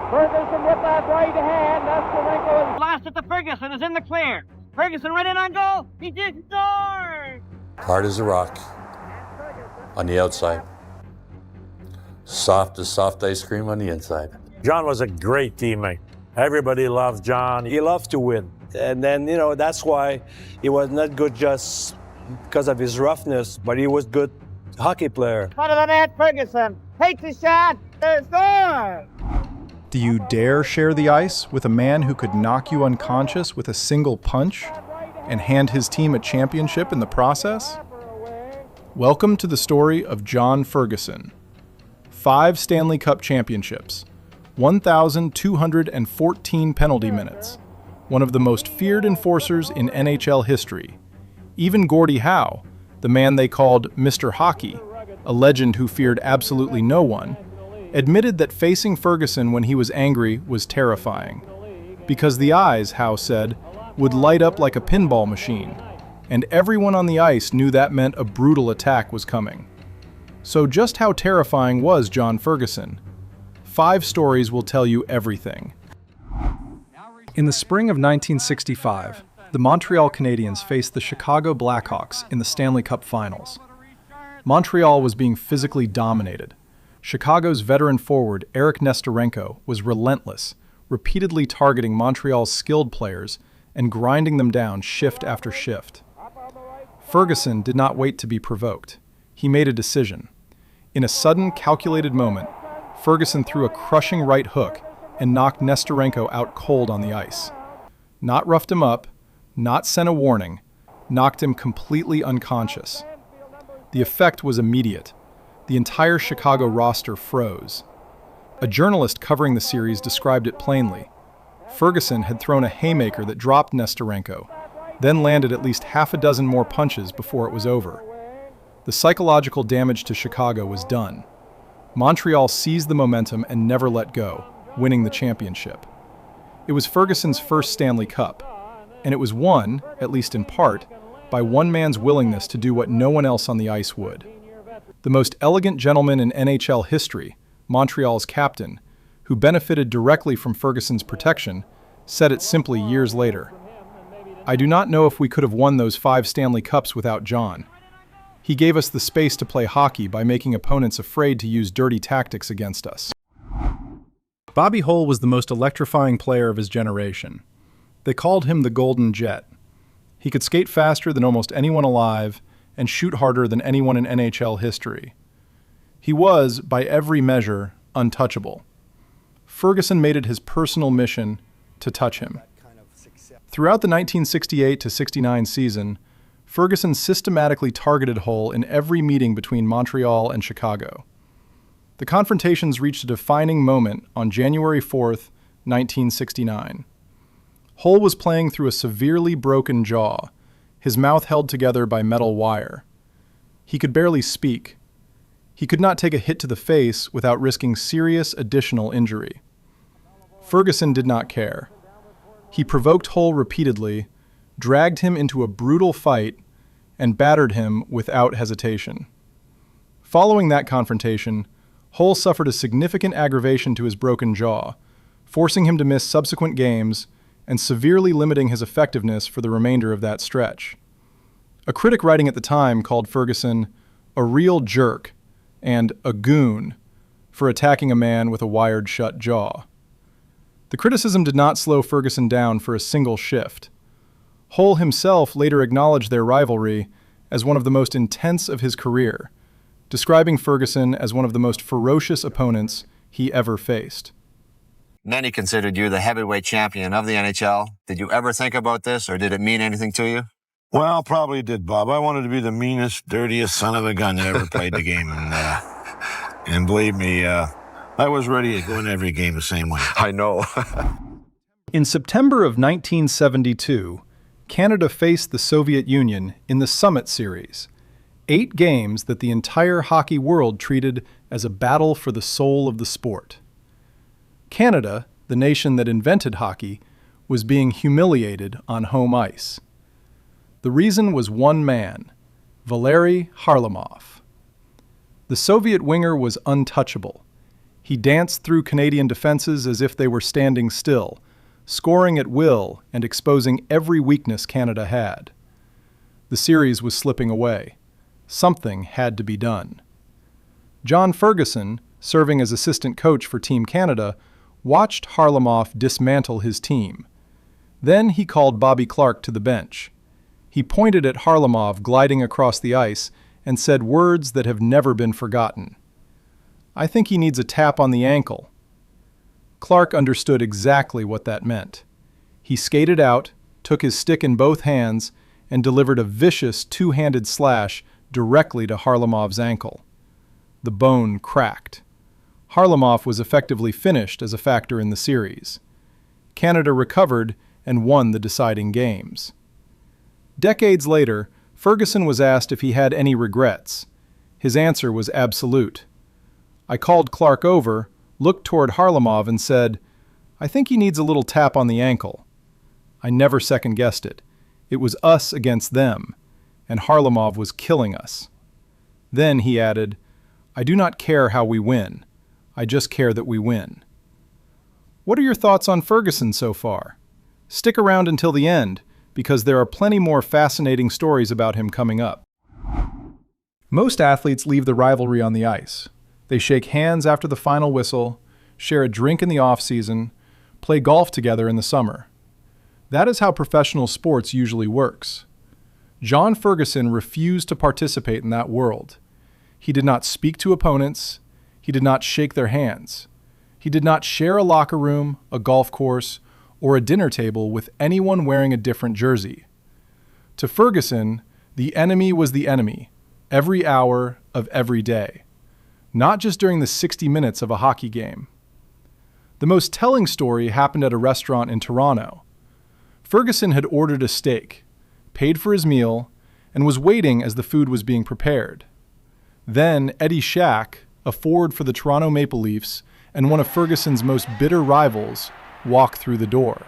Ferguson with that right hand. Nesterenko is Lost it to Ferguson, is in the clear. Ferguson right in on goal. He did score! Hard as a rock on the outside. Soft as soft ice cream on the inside. John was a great teammate. Everybody loves John. He loved to win. And then, that's why he was not good just because of his roughness, but he was good hockey player. Front of the net, Ferguson takes a shot. There's score! Do you dare share the ice with a man who could knock you unconscious with a single punch and hand his team a championship in the process? Welcome to the story of John Ferguson. 5 Stanley Cup championships, 1,214 penalty minutes, one of the most feared enforcers in NHL history. Even Gordie Howe, the man they called Mr. Hockey, a legend who feared absolutely no one, admitted that facing Ferguson when he was angry was terrifying. Because the eyes, Howe said, would light up like a pinball machine, and everyone on the ice knew that meant a brutal attack was coming. So just how terrifying was John Ferguson? 5 stories will tell you everything. In the spring of 1965, the Montreal Canadiens faced the Chicago Blackhawks in the Stanley Cup Finals. Montreal was being physically dominated. Chicago's veteran forward Eric Nesterenko was relentless, repeatedly targeting Montreal's skilled players and grinding them down shift after shift. Ferguson did not wait to be provoked. He made a decision. In a sudden, calculated moment, Ferguson threw a crushing right hook and knocked Nesterenko out cold on the ice. Not roughed him up, not sent a warning, knocked him completely unconscious. The effect was immediate. The entire Chicago roster froze. A journalist covering the series described it plainly. Ferguson had thrown a haymaker that dropped Nesterenko, then landed at least half a dozen more punches before it was over. The psychological damage to Chicago was done. Montreal seized the momentum and never let go, winning the championship. It was Ferguson's first Stanley Cup, and it was won, at least in part, by one man's willingness to do what no one else on the ice would. The most elegant gentleman in NHL history, Montreal's captain, who benefited directly from Ferguson's protection, said it simply years later. "I do not know if we could have won those 5 Stanley Cups without John. He gave us the space to play hockey by making opponents afraid to use dirty tactics against us." Bobby Hull was the most electrifying player of his generation. They called him the Golden Jet. He could skate faster than almost anyone alive and shoot harder than anyone in NHL history. He was, by every measure, untouchable. Ferguson made it his personal mission to touch him. Throughout the 1968-69 season, Ferguson systematically targeted Hull in every meeting between Montreal and Chicago. The confrontations reached a defining moment on January 4th, 1969. Hull was playing through a severely broken jaw, his mouth held together by metal wire. He could barely speak. He could not take a hit to the face without risking serious additional injury. Ferguson did not care. He provoked Hull repeatedly, dragged him into a brutal fight, and battered him without hesitation. Following that confrontation, Hull suffered a significant aggravation to his broken jaw, forcing him to miss subsequent games and severely limiting his effectiveness for the remainder of that stretch. A critic writing at the time called Ferguson a real jerk and a goon for attacking a man with a wired-shut jaw. The criticism did not slow Ferguson down for a single shift. Hull himself later acknowledged their rivalry as one of the most intense of his career, describing Ferguson as one of the most ferocious opponents he ever faced. Many considered you the heavyweight champion of the NHL. Did you ever think about this, or did it mean anything to you? Well, probably did, Bob. I wanted to be the meanest, dirtiest son of a gun that ever played the game. And believe me, I was ready to go in every game the same way. I know. In September of 1972, Canada faced the Soviet Union in the Summit Series, 8 games that the entire hockey world treated as a battle for the soul of the sport. Canada, the nation that invented hockey, was being humiliated on home ice. The reason was one man, Valery Harlamov. The Soviet winger was untouchable. He danced through Canadian defenses as if they were standing still, scoring at will and exposing every weakness Canada had. The series was slipping away. Something had to be done. John Ferguson, serving as assistant coach for Team Canada, watched Harlamov dismantle his team. Then he called Bobby Clarke to the bench. He pointed at Harlamov gliding across the ice and said words that have never been forgotten. "I think he needs a tap on the ankle." Clarke understood exactly what that meant. He skated out, took his stick in both hands, and delivered a vicious two-handed slash directly to Harlamov's ankle. The bone cracked. Harlamov was effectively finished as a factor in the series. Canada recovered and won the deciding games. Decades later, Ferguson was asked if he had any regrets. His answer was absolute. "I called Clarke over, looked toward Harlamov and said, 'I think he needs a little tap on the ankle.' I never second-guessed it. It was us against them, and Harlamov was killing us." Then he added, "I do not care how we win. I just care that we win." What are your thoughts on Ferguson so far? Stick around until the end, because there are plenty more fascinating stories about him coming up. Most athletes leave the rivalry on the ice. They shake hands after the final whistle, share a drink in the off-season, play golf together in the summer. That is how professional sports usually works. John Ferguson refused to participate in that world. He did not speak to opponents. He did not shake their hands. He did not share a locker room, a golf course, or a dinner table with anyone wearing a different jersey. To Ferguson, the enemy was the enemy, every hour of every day, not just during the 60 minutes of a hockey game. The most telling story happened at a restaurant in Toronto. Ferguson had ordered a steak, paid for his meal, and was waiting as the food was being prepared. Then Eddie Shack, a forward for the Toronto Maple Leafs and one of Ferguson's most bitter rivals, walked through the door.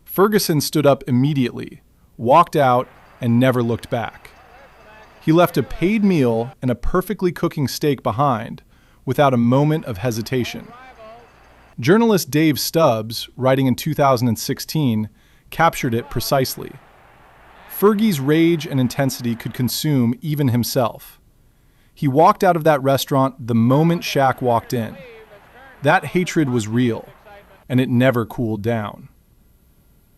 Ferguson stood up immediately, walked out, and never looked back. He left a paid meal and a perfectly cooking steak behind, without a moment of hesitation. Journalist Dave Stubbs, writing in 2016, captured it precisely. Fergie's rage and intensity could consume even himself. He walked out of that restaurant the moment Shaq walked in. That hatred was real, and it never cooled down.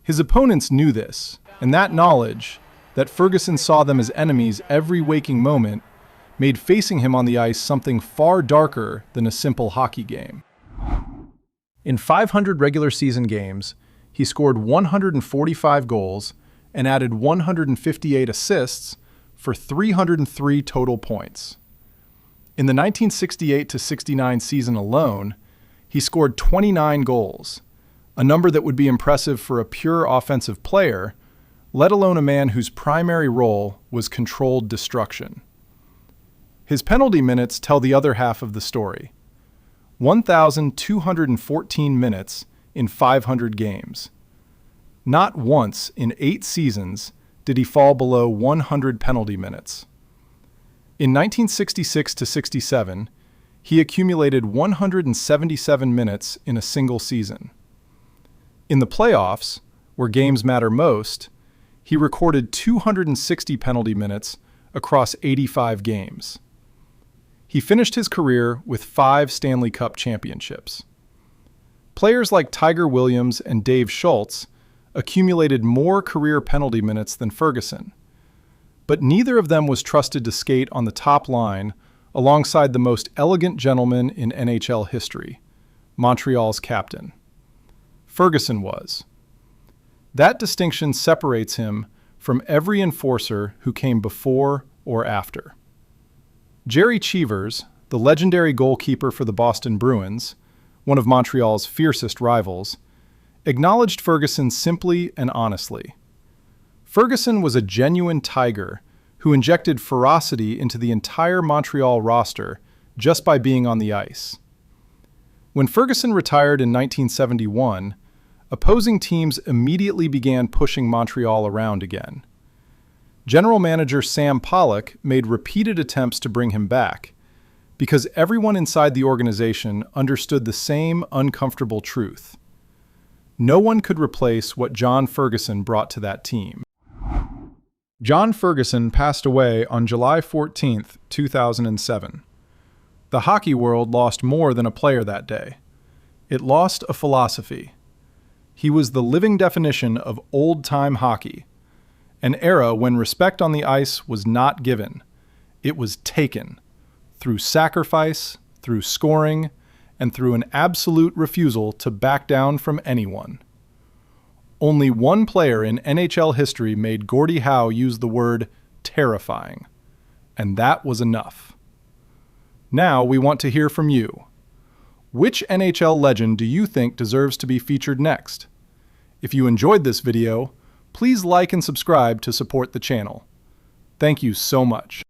His opponents knew this, and that knowledge, that Ferguson saw them as enemies every waking moment, made facing him on the ice something far darker than a simple hockey game. In 500 regular season games, he scored 145 goals and added 158 assists for 303 total points. In the 1968-69 season alone, he scored 29 goals, a number that would be impressive for a pure offensive player, let alone a man whose primary role was controlled destruction. His penalty minutes tell the other half of the story. 1,214 minutes in 500 games. Not once in 8 seasons did he fall below 100 penalty minutes. In 1966-67, he accumulated 177 minutes in a single season. In the playoffs, where games matter most, he recorded 260 penalty minutes across 85 games. He finished his career with 5 Stanley Cup championships. Players like Tiger Williams and Dave Schultz accumulated more career penalty minutes than Ferguson, but neither of them was trusted to skate on the top line alongside the most elegant gentleman in NHL history, Montreal's captain. Ferguson was. That distinction separates him from every enforcer who came before or after. Jerry Cheevers, the legendary goalkeeper for the Boston Bruins, one of Montreal's fiercest rivals, acknowledged Ferguson simply and honestly. Ferguson was a genuine tiger who injected ferocity into the entire Montreal roster just by being on the ice. When Ferguson retired in 1971, opposing teams immediately began pushing Montreal around again. General manager Sam Pollock made repeated attempts to bring him back, Because everyone inside the organization understood the same uncomfortable truth. No one could replace what John Ferguson brought to that team. John Ferguson passed away on July 14, 2007. The hockey world lost more than a player that day. It lost a philosophy. He was the living definition of old-time hockey, an era when respect on the ice was not given. It was taken, through sacrifice, through scoring, and through an absolute refusal to back down from anyone. Only one player in NHL history made Gordie Howe use the word terrifying, and that was enough. Now we want to hear from you. Which NHL legend do you think deserves to be featured next? If you enjoyed this video, please like and subscribe to support the channel. Thank you so much.